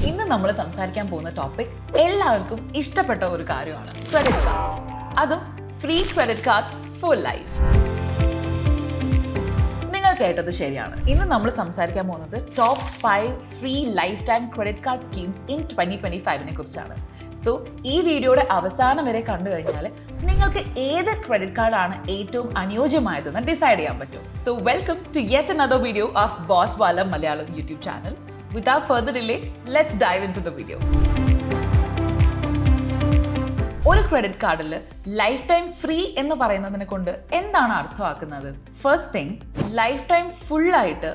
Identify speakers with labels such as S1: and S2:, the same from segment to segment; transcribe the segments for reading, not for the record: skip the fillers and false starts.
S1: ഇന്ന് നമ്മൾ സംസാരിക്കാൻ പോകുന്ന ടോപ്പിക് എല്ലാവർക്കും ഇഷ്ടപ്പെട്ട ഒരു കാര്യമാണ്, ക്രെഡിറ്റ് കാർഡ്സ്. അതും free credit cards four life. നിങ്ങൾ കേട്ടത് ശരിയാണ്. ഇന്ന് നമ്മൾ സംസാരിക്കാൻ പോകുന്നത് top 5 free life time credit card schemes in 2025 കുറിച്ചാണ്. സോ ഈ വീഡിയോയുടെ അവസാനം വരെ കണ്ടു കഴിഞ്ഞാൽ നിങ്ങൾക്ക് ഏത് ക്രെഡിറ്റ് കാർഡാണ് ഏറ്റവും അനുയോജ്യമായതെന്ന് ഡിസൈഡ് ചെയ്യാൻ പറ്റും. So welcome to yet another video of Boss Wala Malayalam YouTube channel. Without further delay, let's dive into the video. ഒരു ക്രെഡിറ്റ് കാർഡിൽ ലൈഫ് ടൈം ഫ്രീ എന്ന് പറയുന്നതിനെ കൊണ്ട് എന്താണ് അർത്ഥമാക്കുന്നത്? ഫസ്റ്റ് തിങ്, ലൈഫ് ടൈം ഫുള്ളായിട്ട്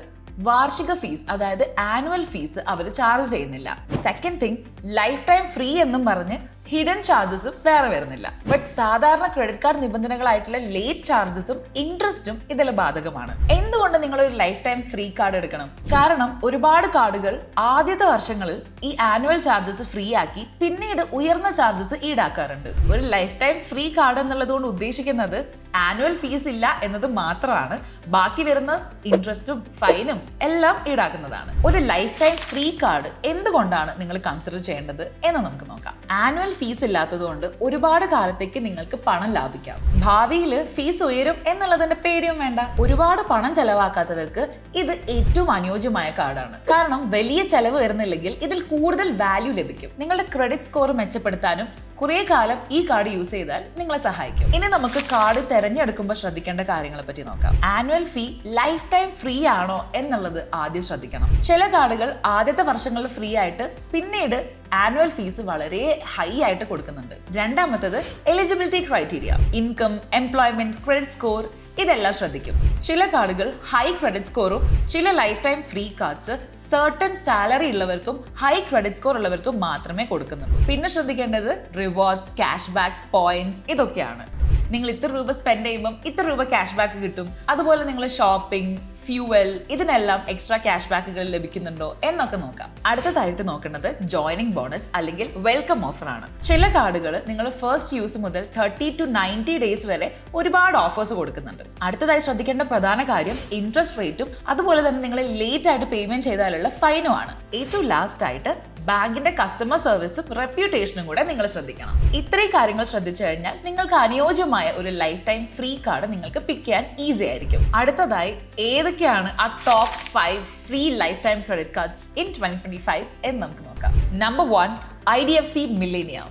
S1: വാർഷിക ഫീസ്, അതായത് ആനുവൽ ഫീസ് അവർ ചാർജ് ചെയ്യുന്നില്ല. Second thing, life time free എന്നും പറഞ്ഞ് ഹിഡൻ ചാർജസും വേറെ വരുന്നില്ല. ബട്ട് സാധാരണ ക്രെഡിറ്റ് കാർഡ് നിബന്ധനകളായിട്ടുള്ള ലേറ്റ് ചാർജസും ഇൻട്രസ്റ്റും ഇതിൽ ബാധകമാണ്. എന്തുകൊണ്ട് നിങ്ങൾ ഒരു ലൈഫ് ടൈം ഫ്രീ കാർഡ് എടുക്കണം? കാരണം ഒരുപാട് കാർഡുകൾ ആദ്യത്തെ വർഷങ്ങളിൽ ഈ ആനുവൽ ചാർജസ് ഫ്രീ ആക്കി പിന്നീട് ഉയർന്ന ചാർജസ് ഈടാക്കാറുണ്ട്. ഒരു ലൈഫ് ടൈം ഫ്രീ കാർഡ് എന്നുള്ളതുകൊണ്ട് ഉദ്ദേശിക്കുന്നത് ആനുവൽ ഫീസ് ഇല്ല എന്നത് മാത്രമാണ്. ബാക്കി വരുന്ന ഇൻട്രസ്റ്റും ഫൈനും എല്ലാം ഈടാക്കുന്നതാണ്. ഒരു ലൈഫ് ടൈം ഫ്രീ കാർഡ് എന്തുകൊണ്ടാണ് നിങ്ങൾ കൺസിഡർ ചെയ്യേണ്ടത് എന്ന് നമുക്ക് നോക്കാം. ആനുവൽ ഫീസ് ഇല്ലാത്തതുകൊണ്ട് ഒരുപാട് കാലത്തേക്ക് നിങ്ങൾക്ക് പണം ലാഭിക്കാം. ഭാവിയിൽ ഫീസ് ഉയരും എന്നുള്ളതിന്റെ പേടിയും വേണ്ട. ഒരുപാട് പണം ചെലവാക്കാത്തവർക്ക് ഇത് ഏറ്റവും അനുയോജ്യമായ കാർഡാണ്. കാരണം വലിയ ചെലവ് വരുന്നില്ലെങ്കിൽ ഇതിൽ കൂടുതൽ വാല്യൂ ലഭിക്കും. നിങ്ങളുടെ ക്രെഡിറ്റ് സ്കോർ മെച്ചപ്പെടുത്താനും കുറെ കാലം ഈ കാർഡ് യൂസ് ചെയ്താൽ നിങ്ങളെ സഹായിക്കും. ഇനി നമുക്ക് കാർഡ് തെരഞ്ഞെടുക്കുമ്പോൾ ശ്രദ്ധിക്കേണ്ട കാര്യങ്ങളെ പറ്റി നോക്കാം. ആനുവൽ ഫീ ലൈഫ് ടൈം ഫ്രീ ആണോ എന്നുള്ളത് ആദ്യം ശ്രദ്ധിക്കണം. ചില കാർഡുകൾ ആദ്യത്തെ വർഷങ്ങളിൽ ഫ്രീ ആയിട്ട് പിന്നീട് ആനുവൽ ഫീസ് വളരെ ഹൈ ആയിട്ട് കൊടുക്കുന്നുണ്ട്. രണ്ടാമത്തത് eligibility criteria, income, employment, credit score, ഇതെല്ലാം ശ്രദ്ധിക്കും. ചില കാർഡുകൾ ഹൈ ക്രെഡിറ്റ് സ്കോറും ചില life time free cards certain salary ഉള്ളവർക്കും ഹൈ ക്രെഡിറ്റ് സ്കോർ ഉള്ളവർക്കും മാത്രമേ കൊടുക്കുന്നുള്ളൂ. പിന്നെ ശ്രദ്ധിക്കേണ്ടത് റിവാർഡ്സ്, ക്യാഷ് ബാക്സ്, പോയിന്റ്സ്, ഇതൊക്കെയാണ്. നിങ്ങൾ ഇത്ര രൂപ സ്പെൻഡ് ചെയ്യുമ്പോൾ ഇത്ര രൂപ ക്യാഷ് ബാക്ക് കിട്ടും. അതുപോലെ നിങ്ങൾ ഷോപ്പിംഗ്, ഫ്യൂവൽ, ഇതിനെല്ലാം എക്സ്ട്രാ ക്യാഷ് ബാക്കുകൾ ലഭിക്കുന്നുണ്ടോ എന്നൊക്കെ നോക്കാം. അടുത്തതായിട്ട് നോക്കേണ്ടത് ജോയിനിങ് ബോണസ് അല്ലെങ്കിൽ വെൽക്കം ഓഫർ ആണ്. ചില കാർഡുകൾ നിങ്ങൾ ഫസ്റ്റ് യൂസ് മുതൽ 30 to 90 ഡേയ്സ് വരെ ഒരുപാട് ഓഫേഴ്സ് കൊടുക്കുന്നുണ്ട്. അടുത്തതായി ശ്രദ്ധിക്കേണ്ട പ്രധാന കാര്യം ഇൻട്രസ്റ്റ് റേറ്റും അതുപോലെ തന്നെ നിങ്ങൾ ലേറ്റ് ആയിട്ട് പേയ്മെന്റ് ചെയ്താലുള്ള ഫൈനും ആണ്. ഏറ്റവും ലാസ്റ്റ് ആയിട്ട് ബാങ്കിന്റെ കസ്റ്റമർ സർവീസും റെപ്യൂട്ടേഷനും കൂടെ നിങ്ങൾ ശ്രദ്ധിക്കണം. ഇത്രയും കാര്യങ്ങൾ ശ്രദ്ധിച്ചു കഴിഞ്ഞാൽ നിങ്ങൾക്ക് അനുയോജ്യമായ ഒരു ലൈഫ് ടൈം ഫ്രീ കാർഡ് നിങ്ങൾക്ക് പിക്ക് ചെയ്യാൻ ഈസി ആയിരിക്കും. അടുത്തതായി ഏതൊക്കെയാണ് ആ top 5 free life time credit cards in 2025 എന്ന് നമുക്ക് നോക്കാം. Number 1, IDFC Millenia,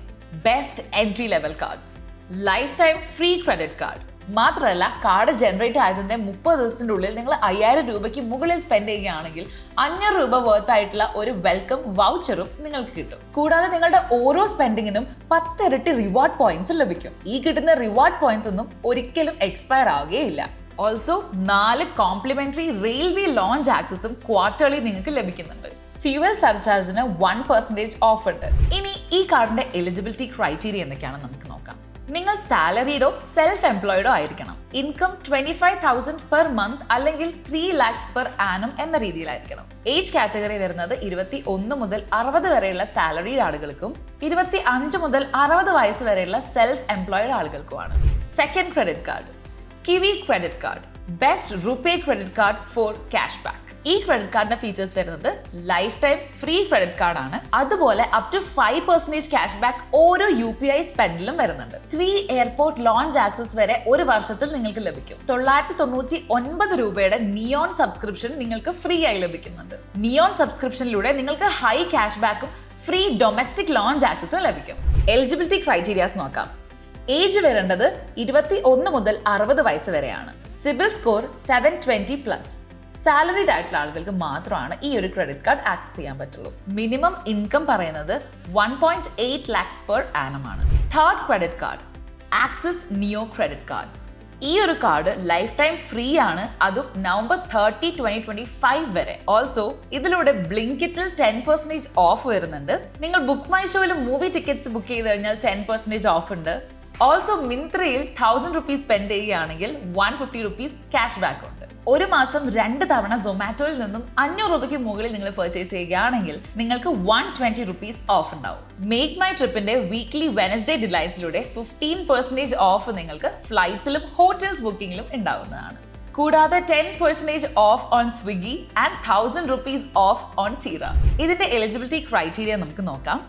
S1: best entry level cards. Life time free credit card മാത്രമല്ല, കാർഡ് ജനറേറ്റ് ആയതിന്റെ 30 ദിവസത്തിന്റെ ഉള്ളിൽ നിങ്ങൾ 5000 രൂപയ്ക്ക് മുകളിൽ സ്പെൻഡ് ചെയ്യുകയാണെങ്കിൽ 500 രൂപ വർത്ത് ആയിട്ടുള്ള ഒരു വെൽക്കം വൗച്ചറും നിങ്ങൾക്ക് കിട്ടും. കൂടാതെ നിങ്ങളുടെ ഓരോ സ്പെൻഡിങ്ങിനും 10 ഇരട്ടി റിവാർഡ് പോയിന്റ്സ് ലഭിക്കും. ഈ കിട്ടുന്ന റിവാർഡ് പോയിന്റ്സ് ഒന്നും ഒരിക്കലും എക്സ്പയർ ആവുകയില്ല. ഓൾസോ 4 കോംപ്ലിമെന്ററി റെയിൽവേ ലോഞ്ച് ആക്സസും ക്വാർട്ടർലി നിങ്ങൾക്ക് ലഭിക്കുന്നുണ്ട്. ഫ്യൂവൽ സർചാർജിന് 1% ഓഫ് ഉണ്ട്. ഇനി ഈ കാർഡിന്റെ എലിജിബിലിറ്റി ക്രൈറ്റീരിയ എന്തൊക്കെയാണെന്ന് നമുക്ക് നോക്കാം. നിങ്ങൾ സാലറീഡോ സെൽഫ് എംപ്ലോയിഡോ ആയിരിക്കണം. ഇൻകം 25,000 പെർ മന്ത് അല്ലെങ്കിൽ 3 lakhs പെർ ആനം എന്ന രീതിയിലായിരിക്കണം. ഏജ് കാറ്റഗറി വരുന്നത് 21 മുതൽ 60 വരെയുള്ള സാലറീഡ് ആളുകൾക്കും 25 മുതൽ 60 വയസ്സ് വരെയുള്ള സെൽഫ് എംപ്ലോയിഡ് ആളുകൾക്കുമാണ്. Second credit card, Kiwi credit card, best RuPay credit card for cashback. ഈ ക്രെഡിറ്റ് കാർഡിന്റെ ഫീച്ചേഴ്സ് വരുന്നത് lifetime free credit card ആണ്. അതുപോലെ അപ് ടു 5% ക്യാഷ് ബാക്ക് ഓരോ UPI സ്പെൻഡിലും വരുന്നുണ്ട്. 3 എയർപോർട്ട് ലോഞ്ച് ആക്സസ് വരെ ഒരു വർഷത്തിൽ നിങ്ങൾക്ക് ലഭിക്കും. 999 രൂപയുടെ നിയോൺ സബ്സ്ക്രിപ്ഷൻ നിങ്ങൾക്ക് ഫ്രീ ആയി ലഭിക്കുന്നുണ്ട്. നിയോൺ സബ്സ്ക്രിപ്ഷനിലൂടെ നിങ്ങൾക്ക് ഹൈ ക്യാഷ് ബാക്കും ഫ്രീ ഡൊമസ്റ്റിക് ലോഞ്ച് ആക്സസും ലഭിക്കും. എലിജിബിലിറ്റി ക്രൈറ്റീരിയാസ് നോക്കാം. ഏജ് വരേണ്ടത് 21 മുതൽ 60 വയസ്സ് വരെയാണ്. CIBIL score 720+. സാലറിഡ് ആയിട്ടുള്ള ആളുകൾക്ക് മാത്രമാണ് ഈ ഒരു ക്രെഡിറ്റ് കാർഡ് ആക്സസ് ചെയ്യാൻ പറ്റുള്ളൂ. മിനിമം ഇൻകം പറയുന്നത് 1.8 lakhs പെർ ആനം ആണ്. തേർഡ് ക്രെഡിറ്റ് കാർഡ്, ആക്സിസ് നിയോ ക്രെഡിറ്റ് കാർഡ്സ്. ഈ ഒരു കാർഡ് ലൈഫ് ടൈം ഫ്രീ ആണ്, അതും November 30, 2025 വരെ. ഓൾസോ ഇതിലൂടെ ബ്ലിങ്കിറ്റിൽ 10% ഓഫ് വരുന്നുണ്ട്. നിങ്ങൾ ബുക്ക് മൈ ഷോയിൽ മൂവി ടിക്കറ്റ്സ് ബുക്ക് ചെയ്ത് കഴിഞ്ഞാൽ 10% ഓഫ് ഉണ്ട്. ഓൾസോ മിന്ത്രയിൽ 1000 rupees സ്പെൻഡ് ചെയ്യുകയാണെങ്കിൽ 150 rupees ക്യാഷ് ബാക്ക് ഉണ്ട്. ഒരു മാസം 2 തവണ സൊമാറ്റോയിൽ നിന്നും 500 രൂപയ്ക്ക് മുകളിൽ നിങ്ങൾ പർച്ചേസ് ചെയ്യുകയാണെങ്കിൽ നിങ്ങൾക്ക് 120 rupees ഓഫ് ഉണ്ടാവും. മേക്ക് മൈ ട്രിപ്പിന്റെ വീക്ക്ലി വെനസ്ഡേ ഡിലൈറ്റ്സിലൂടെ 15% ഓഫ് നിങ്ങൾക്ക് ഫ്ലൈറ്റ്സിലും ഹോട്ടൽസ് ബുക്കിംഗിലും ഉണ്ടാവുന്നതാണ്. കൂടാതെ 10% off on Swiggy and 1000 rupees off on Tira. ഇതിന്റെ എലിജിബിലിറ്റി ക്രൈറ്റീരിയ നമുക്ക് നോക്കാം.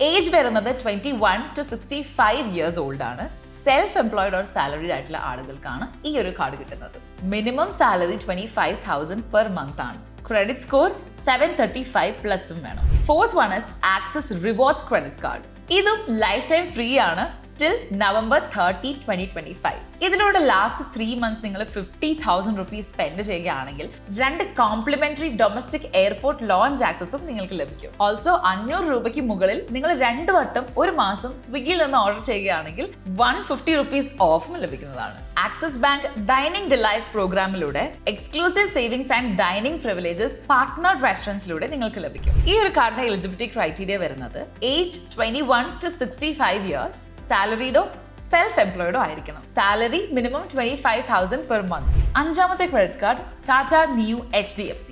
S1: ഏജ് വരുന്നത് 21 to 65 years ഓൾഡ് ആണ്. സെൽഫ് എംപ്ലോയിഡ് ഓർ സാലറിഡ് ആയിട്ടുള്ള ആളുകൾക്കാണ് ഈ ഒരു കാർഡ് കിട്ടുന്നത്. മിനിമം സാലറി 25,000 per month ആണ്. ക്രെഡിറ്റ് സ്കോർ 735 പ്ലസും വേണം. Fourth one is access rewards credit card. ഇതും ലൈഫ് ടൈം ഫ്രീ ആണ് till November 30, 2025. ഇതിലൂടെ ലാസ്റ്റ് 3 months നിങ്ങൾ 50,000 rupees സ്പെൻഡ് ചെയ്യുകയാണെങ്കിൽ 2 കോംപ്ലിമെന്ററി ഡൊമസ്റ്റിക് എയർപോർട്ട് ലോഞ്ച് ആക്സസും നിങ്ങൾക്ക് ലഭിക്കും. ഓൾസോ 500 രൂപയ്ക്ക് മുകളിൽ നിങ്ങൾ 2 വട്ടം ഒരു മാസം സ്വിഗ്ഗിയിൽ നിന്ന് ഓർഡർ ചെയ്യുകയാണെങ്കിൽ 150 rupees ഓഫും ലഭിക്കുന്നതാണ്. ആക്സിസ് ബാങ്ക് ഡൈനിങ് ഡിലൈറ്റ്സ് പ്രോഗ്രാമിലൂടെ exclusive savings and dining privileges partnered റെസ്റ്റോറൻറ്റ്സിലൂടെ നിങ്ങൾക്ക് ലഭിക്കും. ഈ ഒരു കാർഡിന്റെ എലിജിബിലിറ്റി ക്രൈറ്റീരിയ വരുന്നത് ഏജ് 21 to 65 years, സാലറിഡോ സെൽഫ് എംപ്ലോയിഡോ ആയിരിക്കണം. Salary minimum 25,000 per month. അഞ്ചാമത്തെ credit card Tata Neu HDFC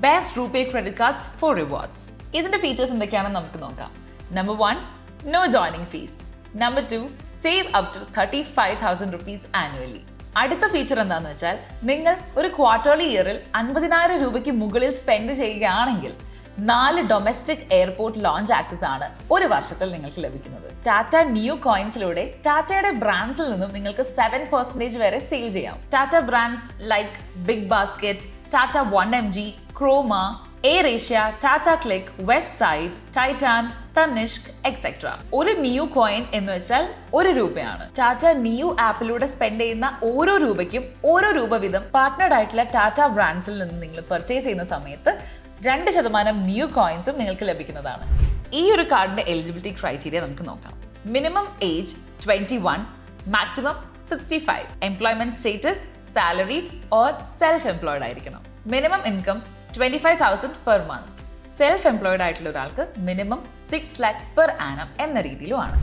S1: best RuPay credit cards for rewards. ഇതിന്റെ ഫീച്ചേഴ്സ് എന്തൊക്കെയാണെന്ന് നമുക്ക് നോക്കാം. Number 1, no joining fees. Number 2, save up to 35,000 rupees annually. അടുത്ത ഫീച്ചർ എന്താണെന്ന് വെച്ചാൽ നിങ്ങൾ ഒരു ക്വാർട്ടർലി ഇയറിൽ 50,000 രൂപയ്ക്ക് മുകളിൽ സ്പെൻഡ് ചെയ്യുകയാണെങ്കിൽ 4 ഡൊമസ്റ്റിക് എയർപോർട്ട് ലോഞ്ച് ആക്സസ് ആണ് ഒരു വർഷത്തിൽ നിങ്ങൾക്ക് ലഭിക്കുന്നത്. ടാറ്റ ന്യൂ കോയിൻസിലൂടെ ടാറ്റയുടെ ബ്രാൻഡ്സിൽ നിന്നും നിങ്ങൾക്ക് 7% വരെ സേവ് ചെയ്യാം. Tata brands like Big Basket, Tata 1mg, Croma, Air Asia, Tata Click, Westside, Titan, Tanishq etcetera. ഒരു ന്യൂ കോയിൻ എന്ന് വെച്ചാൽ 1 രൂപയാണ്. ടാറ്റ ന്യൂ ആപ്പിലൂടെ സ്പെൻഡ് ചെയ്യുന്ന ഓരോ രൂപയ്ക്കും 1 രൂപ വീതം പാർട്ട്നർഡ് ആയിട്ടുള്ള ടാറ്റ ബ്രാൻഡ്സിൽ നിന്ന് നിങ്ങൾ പർച്ചേസ് ചെയ്യുന്ന സമയത്ത് 2% ന്യൂ കോയിൻസും നിങ്ങൾക്ക് ലഭിക്കുന്നതാണ്. ഈ ഒരു കാർഡിന്റെ എലിജിബിലിറ്റി ക്രൈറ്റീരിയ നമുക്ക് നോക്കാം. Minimum age 21, maximum 65. Employment status salaried or self employed ആയിരിക്കണം. Minimum income 25,000 per month. Self employed ആയിട്ടുള്ള ഒരാൾക്ക് മിനിമം 6 lakhs per annum എന്ന രീതിയിലുമാണ്.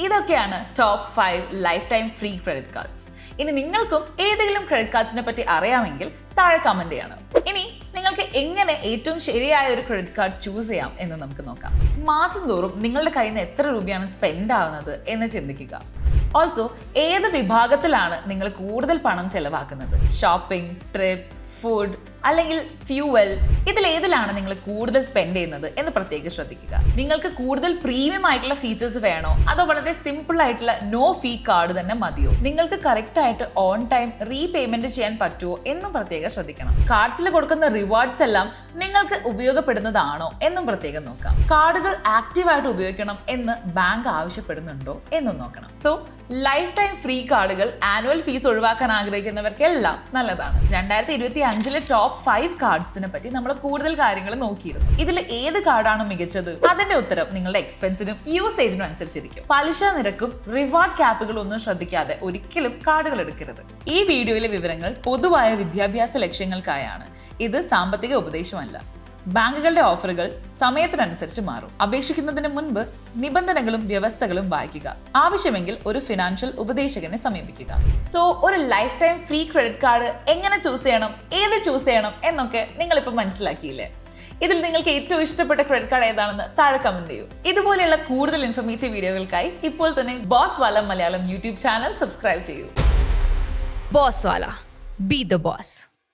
S1: ഇതൊക്കെയാണ് top 5 life time free credit cards. ഇനി നിങ്ങൾക്കും ഏതെങ്കിലും ക്രെഡിറ്റ് കാർഡ്സിനെ പറ്റി അറിയാമെങ്കിൽ താഴെ കമന്റ് ചെയ്യണം. ഇനി നിങ്ങൾക്ക് എങ്ങനെ ഏറ്റവും ശരിയായ ഒരു ക്രെഡിറ്റ് കാർഡ് ചൂസ് ചെയ്യാം എന്ന് നമുക്ക് നോക്കാം. മാസം തോറും നിങ്ങളുടെ കയ്യിൽ നിന്ന് എത്ര രൂപയാണ് സ്പെൻഡ് ആവുന്നത് എന്ന് ചിന്തിക്കുക. ഓൾസോ ഏത് വിഭാഗത്തിലാണ് നിങ്ങൾ കൂടുതൽ പണം ചെലവാക്കുന്നത്? ഷോപ്പിംഗ്, ട്രിപ്പ്, ഫുഡ് അല്ലെങ്കിൽ ഫ്യൂവൽ, ഇതിലേതിലാണ് നിങ്ങൾ കൂടുതൽ സ്പെൻഡ് ചെയ്യുന്നത് എന്ന് പ്രത്യേകം ശ്രദ്ധിക്കുക. നിങ്ങൾക്ക് കൂടുതൽ പ്രീമിയം ആയിട്ടുള്ള ഫീച്ചേഴ്സ് വേണോ അതോ വളരെ സിമ്പിൾ ആയിട്ടുള്ള നോ ഫീ കാർഡ് തന്നെ മതിയോ? നിങ്ങൾക്ക് കറക്റ്റ് ആയിട്ട് ഓൺ ടൈം റീപേയ്മെന്റ് ചെയ്യാൻ പറ്റുമോ എന്നും പ്രത്യേകം ശ്രദ്ധിക്കണം. കാർഡ്സിൽ കൊടുക്കുന്ന റിവാർഡ്സ് എല്ലാം നിങ്ങൾക്ക് ഉപയോഗപ്പെടുന്നതാണോ എന്നും പ്രത്യേകം നോക്കാം. കാർഡുകൾ ആക്റ്റീവായിട്ട് ഉപയോഗിക്കണം എന്ന് ബാങ്ക് ആവശ്യപ്പെടുന്നുണ്ടോ എന്നും നോക്കണം. സോ ലൈഫ് ടൈം ഫ്രീ കാർഡുകൾ ആനുവൽ ഫീസ് ഒഴിവാക്കാൻ ആഗ്രഹിക്കുന്നവർക്കെല്ലാം നല്ലതാണ്. 2025 ടോപ്പ് 5 കാർഡ്സിനെ പറ്റി നമ്മൾ കൂടുതൽ കാര്യങ്ങൾ നോക്കിയിരുന്നു. ഇതിൽ ഏത് കാർഡാണ് മികച്ചത്? അതിന്റെ ഉത്തരം നിങ്ങളുടെ എക്സ്പെൻസിനും യൂസേജിനും അനുസരിച്ചിരിക്കും. പലിശ നിരക്കും റിവാർഡ് ക്യാപ്പുകളും ഒന്നും ശ്രദ്ധിക്കാതെ ഒരിക്കലും കാർഡുകൾ എടുക്കരുത്. ഈ വീഡിയോയിലെ വിവരങ്ങൾ പൊതുവായ വിദ്യാഭ്യാസ ലക്ഷ്യങ്ങൾക്കായാണ്. ഇത് സാമ്പത്തിക ഉപദേശമല്ല. ബാങ്കുകളുടെ ഓഫറുകൾ സമയത്തിനനുസരിച്ച് മാറും. അപേക്ഷിക്കുന്നതിന് മുൻപ് നിബന്ധനകളും വ്യവസ്ഥകളും വായിക്കുക. ആവശ്യമെങ്കിൽ ഒരു ഫിനാൻഷ്യൽ ഉപദേശകനെ സമീപിക്കുക. സോ ഒരു life time free credit card എങ്ങനെ ചൂസ് ചെയ്യണം, ഏത് ചൂസ് ചെയ്യണം എന്നൊക്കെ നിങ്ങളിപ്പോൾ മനസ്സിലാക്കിയില്ലേ? ഇതിൽ നിങ്ങൾക്ക് ഏറ്റവും ഇഷ്ടപ്പെട്ട ക്രെഡിറ്റ് കാർഡ് ഏതാണെന്ന് താഴെ കമന്റ് ചെയ്യൂ. ഇതുപോലെയുള്ള കൂടുതൽ ഇൻഫർമേറ്റീവ് വീഡിയോകൾക്കായി ഇപ്പോൾ തന്നെ boss Wala Malayalam YouTube channel subscribe ചെയ്യൂ.
S2: Boss Wallah, be the boss.